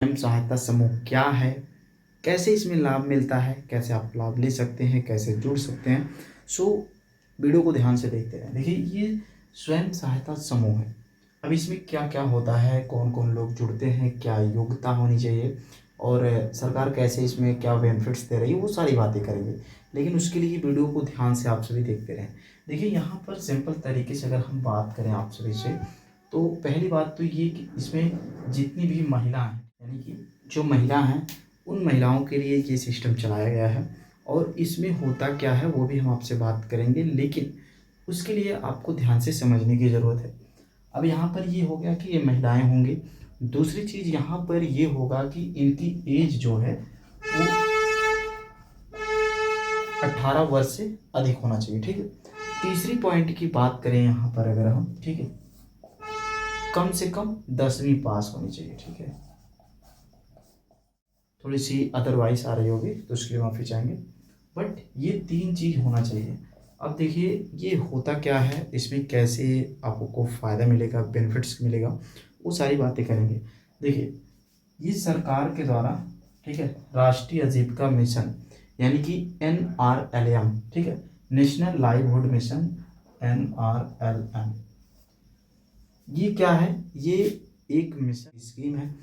स्वयं सहायता समूह क्या है, कैसे इसमें लाभ मिलता है, कैसे आप लाभ ले सकते हैं, कैसे जुड़ सकते हैं। सो वीडियो को ध्यान से देखते रहें। देखिए, ये स्वयं सहायता समूह है। अब इसमें क्या क्या होता है, कौन कौन लोग जुड़ते हैं, क्या योग्यता होनी चाहिए और सरकार कैसे इसमें क्या बेनिफिट्स दे रही है, वो सारी बातें करेंगे। लेकिन उसके लिए वीडियो को ध्यान से आप सभी देखते रहें। देखिए, यहाँ पर सिंपल तरीके से अगर हम बात करें आप सभी से, तो पहली बात तो ये कि इसमें जितनी भी महिला हैं, यानी कि जो महिला हैं, उन महिलाओं के लिए ये सिस्टम चलाया गया है। और इसमें होता क्या है वो भी हम आपसे बात करेंगे, लेकिन उसके लिए आपको ध्यान से समझने की ज़रूरत है। अब यहाँ पर ये हो गया कि ये महिलाएं होंगी। दूसरी चीज़ यहाँ पर ये होगा कि इनकी एज जो है वो 18 वर्ष से अधिक होना चाहिए। ठीक है। तीसरी पॉइंट की बात करें यहाँ पर अगर हम, ठीक है, कम से कम 10वीं पास होनी चाहिए। ठीक है। थोड़ी सी अदरवाइज आ रही होगी तो उसके लिए माफ़ी चाहेंगे, बट ये तीन चीज़ होना चाहिए। अब देखिए, ये होता क्या है, इसमें कैसे आपको फ़ायदा मिलेगा, बेनिफिट्स मिलेगा, वो सारी बातें करेंगे। देखिए, ये सरकार के द्वारा, ठीक है, राष्ट्रीय आजीविका मिशन यानी कि NRLM, ठीक है, नेशनल लाइवलीहुड मिशन, NRLM, ये क्या है? ये एक मिशन स्कीम है।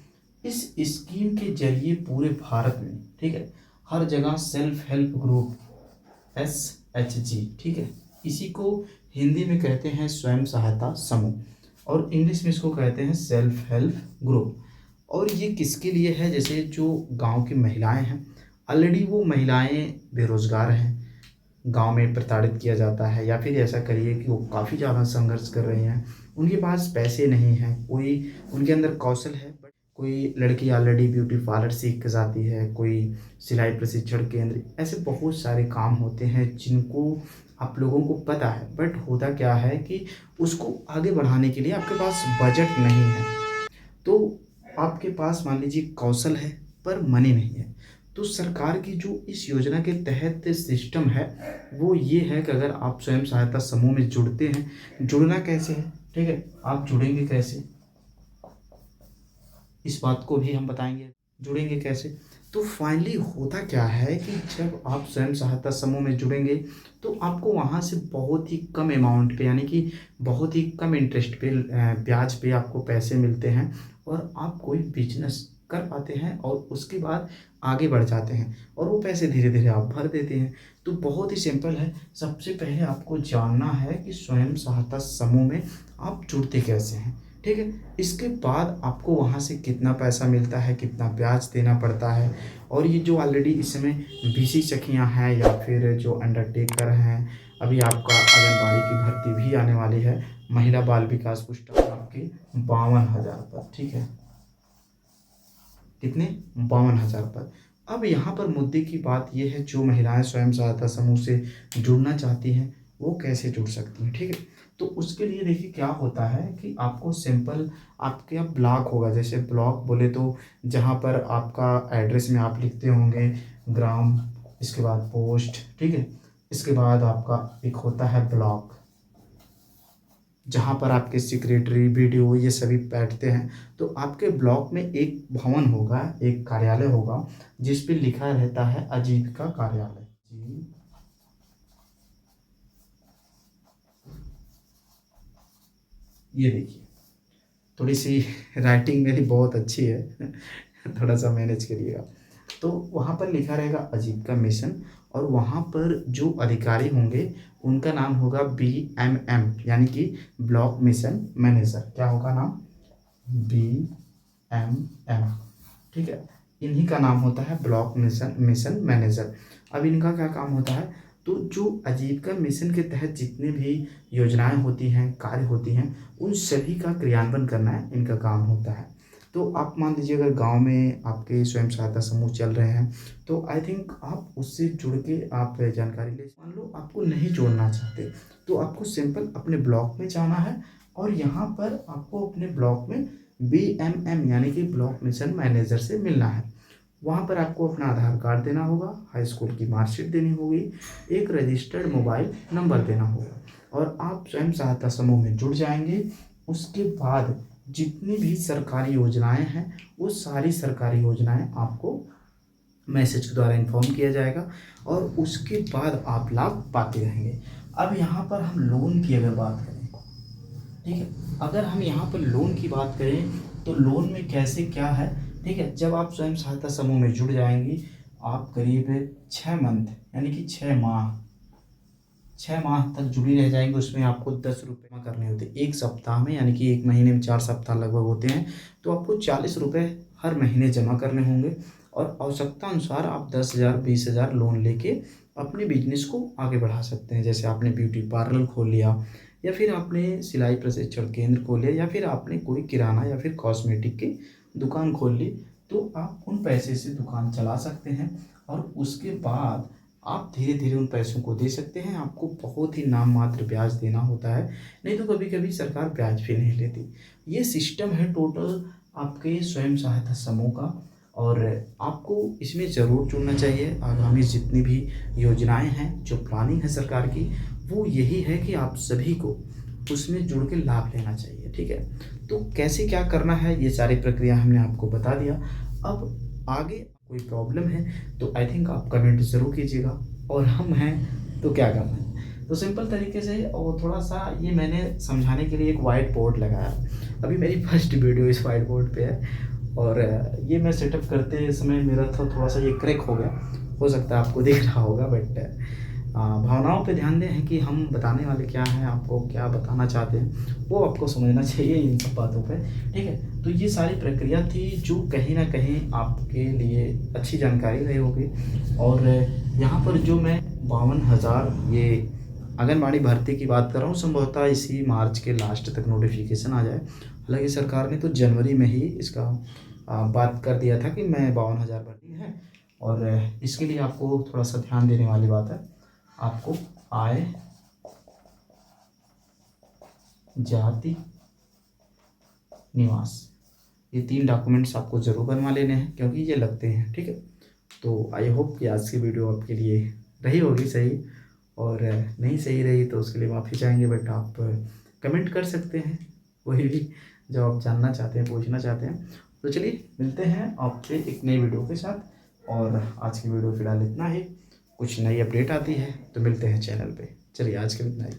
इस स्कीम के जरिए पूरे भारत में, ठीक है, हर जगह सेल्फ हेल्प ग्रुप, SHG, ठीक है, इसी को हिंदी में कहते हैं स्वयं सहायता समूह और इंग्लिश में इसको कहते हैं सेल्फ हेल्प ग्रुप। और ये किसके लिए है? जैसे जो गांव की महिलाएं हैं, ऑलरेडी वो महिलाएं बेरोजगार हैं, गांव में प्रताड़ित किया जाता है, या फिर ऐसा करिए कि वो काफ़ी ज़्यादा संघर्ष कर रही हैं, उनके पास पैसे नहीं हैं, कोई उनके अंदर कौशल है, बट कोई लड़की ऑलरेडी ब्यूटी पार्लर सीख के जाती है, कोई सिलाई प्रशिक्षण केंद्र, ऐसे बहुत सारे काम होते हैं जिनको आप लोगों को पता है, बट होता क्या है कि उसको आगे बढ़ाने के लिए आपके पास बजट नहीं है। तो आपके पास मान लीजिए कौशल है पर मनी नहीं है, तो सरकार की जो इस योजना के तहत सिस्टम है वो ये है कि अगर आप स्वयं सहायता समूह में जुड़ते हैं, जुड़ना कैसे है, ठीक है, आप जुड़ेंगे कैसे, इस बात को भी हम बताएंगे, जुड़ेंगे कैसे। तो फाइनली होता क्या है कि जब आप स्वयं सहायता समूह में जुड़ेंगे तो आपको वहाँ से बहुत ही कम अमाउंट पे, यानी कि बहुत ही कम इंटरेस्ट पे, ब्याज पे आपको पैसे मिलते हैं और आप कोई बिजनेस कर पाते हैं और उसके बाद आगे बढ़ जाते हैं और वो पैसे धीरे धीरे आप भर देते हैं। तो बहुत ही सिंपल है। सबसे पहले आपको जानना है कि स्वयं सहायता समूह में आप जुड़ते कैसे हैं, ठीक है। इसके बाद आपको वहाँ से कितना पैसा मिलता है, कितना ब्याज देना पड़ता है, और ये जो ऑलरेडी इस समय बीसी सखियाँ हैं या फिर जो अंडरटेकर हैं, अभी आपका आंगनबाड़ी की भर्ती भी आने वाली है, महिला बाल विकास पुरस्कार आपके 52,000 पद, ठीक है, कितने? 52,000 पद। अब यहाँ पर मुद्दे की बात यह है, जो महिलाएं स्वयं सहायता समूह से जुड़ना चाहती हैं वो कैसे जुड़ सकती हैं, ठीक है। तो उसके लिए देखिए क्या होता है कि आपको सिंपल, आपके यहाँ ब्लॉक होगा, जैसे ब्लॉक बोले तो जहाँ पर आपका एड्रेस में आप लिखते होंगे ग्राम, इसके बाद पोस्ट, ठीक है, इसके बाद आपका एक होता है ब्लॉक, जहाँ पर आपके सेक्रेटरी BDO ये सभी बैठते हैं। तो आपके ब्लॉक में एक भवन होगा, एक कार्यालय होगा जिस पे लिखा रहता है आजीविका कार्यालय जी। ये देखिए, थोड़ी सी राइटिंग मेरी बहुत अच्छी है थोड़ा सा मैनेज करिएगा। तो वहाँ पर लिखा रहेगा आजीविका मिशन, और वहाँ पर जो अधिकारी होंगे उनका नाम होगा BMM, यानी कि ब्लॉक मिशन मैनेजर। क्या होगा नाम? BMM, ठीक है। इन्हीं का नाम होता है ब्लॉक मिशन मिशन मैनेजर। अब इनका क्या काम होता है? तो जो आजीविका मिशन के तहत जितने भी योजनाएं होती हैं, कार्य होती हैं, उन सभी का क्रियान्वयन करना है इनका काम होता है। तो आप मान लीजिए अगर गांव में आपके स्वयं सहायता समूह चल रहे हैं, तो आई थिंक आप उससे जुड़ के आप जानकारी ले। मान लो आपको नहीं जोड़ना चाहते, तो आपको सिंपल अपने ब्लॉक में जाना है और यहाँ पर आपको अपने ब्लॉक में BMM यानी कि ब्लॉक मिशन मैनेजर से मिलना है। वहाँ पर आपको अपना आधार कार्ड देना होगा, हाई स्कूल की मार्कशीट देनी होगी, एक रजिस्टर्ड मोबाइल नंबर देना होगा और आप स्वयं सहायता समूह में जुड़ जाएंगे। उसके बाद जितनी भी सरकारी योजनाएं हैं वो सारी सरकारी योजनाएं आपको मैसेज के द्वारा इन्फॉर्म किया जाएगा और उसके बाद आप लाभ पाते रहेंगे। अब यहाँ पर हम लोन की अगर बात करें, ठीक है, अगर हम यहाँ पर लोन की बात करें तो लोन में कैसे क्या है, ठीक है, जब आप स्वयं सहायता समूह में जुड़ जाएंगी, आप करीब 6 मंथ यानी कि 6 माह तक जुड़ी रह जाएंगे। उसमें आपको 10 रुपये जमा करने होते हैं एक सप्ताह में, यानी कि एक महीने में 4 सप्ताह लगभग होते हैं, तो आपको 40 रुपये हर महीने जमा करने होंगे और आवश्यकता अनुसार आप 10,000 20,000 लोन लेके अपने बिजनेस को आगे बढ़ा सकते हैं। जैसे आपने ब्यूटी पार्लर खोल लिया, या फिर आपने सिलाई प्रशिक्षण केंद्र खोल लिया, या फिर आपने कोई किराना या फिर कॉस्मेटिक की दुकान खोल ली, तो आप उन पैसे से दुकान चला सकते हैं और उसके बाद आप धीरे धीरे उन पैसों को दे सकते हैं। आपको बहुत ही नाम मात्र ब्याज देना होता है, नहीं तो कभी कभी सरकार ब्याज भी नहीं लेती। ये सिस्टम है टोटल आपके स्वयं सहायता समूह का, और आपको इसमें ज़रूर जुड़ना चाहिए। आगामी जितनी भी योजनाएं हैं, जो प्लानिंग है सरकार की, वो यही है कि आप सभी को उसमें जुड़ के लाभ लेना चाहिए, ठीक है। तो कैसे क्या करना है ये सारी प्रक्रिया हमने आपको बता दिया। अब आगे कोई प्रॉब्लम है तो आई थिंक आप कमेंट ज़रूर कीजिएगा, और हम हैं तो क्या करना है, तो सिंपल तरीके से। और थोड़ा सा ये मैंने समझाने के लिए एक वाइट बोर्ड लगाया, अभी मेरी फर्स्ट वीडियो इस वाइट बोर्ड पे है, और ये मैं सेटअप करते समय मेरा थोड़ा सा ये क्रैक हो गया, हो सकता है आपको दिख रहा होगा, बट भावनाओं पे ध्यान दें कि हम बताने वाले क्या हैं, आपको क्या बताना चाहते हैं वो आपको समझना चाहिए इन सब बातों पे, ठीक है। तो ये सारी प्रक्रिया थी जो कहीं ना कहीं आपके लिए अच्छी जानकारी रही होगी। और यहाँ पर जो मैं 52,000 ये आंगनबाड़ी भर्ती की बात कर रहा हूँ, संभवतः इसी मार्च के लास्ट तक नोटिफिकेशन आ जाए। हालांकि सरकार ने तो जनवरी में ही इसका बात कर दिया था कि मैं 52,000 भर्ती है, और इसके लिए आपको थोड़ा सा ध्यान देने वाली बात है। आपको आय, जाति, निवास, ये 3 डॉक्यूमेंट्स आपको ज़रूर बनवा लेने हैं, क्योंकि ये लगते हैं, ठीक है। तो आई होप कि आज की वीडियो आपके लिए रही होगी सही, और नहीं सही रही तो उसके लिए माफ़ी चाहेंगे, बट आप कमेंट कर सकते हैं कोई भी जो आप जानना चाहते हैं, पूछना चाहते हैं। तो चलिए मिलते हैं आपसे एक नई वीडियो के साथ, और आज की वीडियो फ़िलहाल इतना ही। कुछ नई अपडेट आती है तो मिलते हैं चैनल पे। चलिए आज के लिए इतना ही।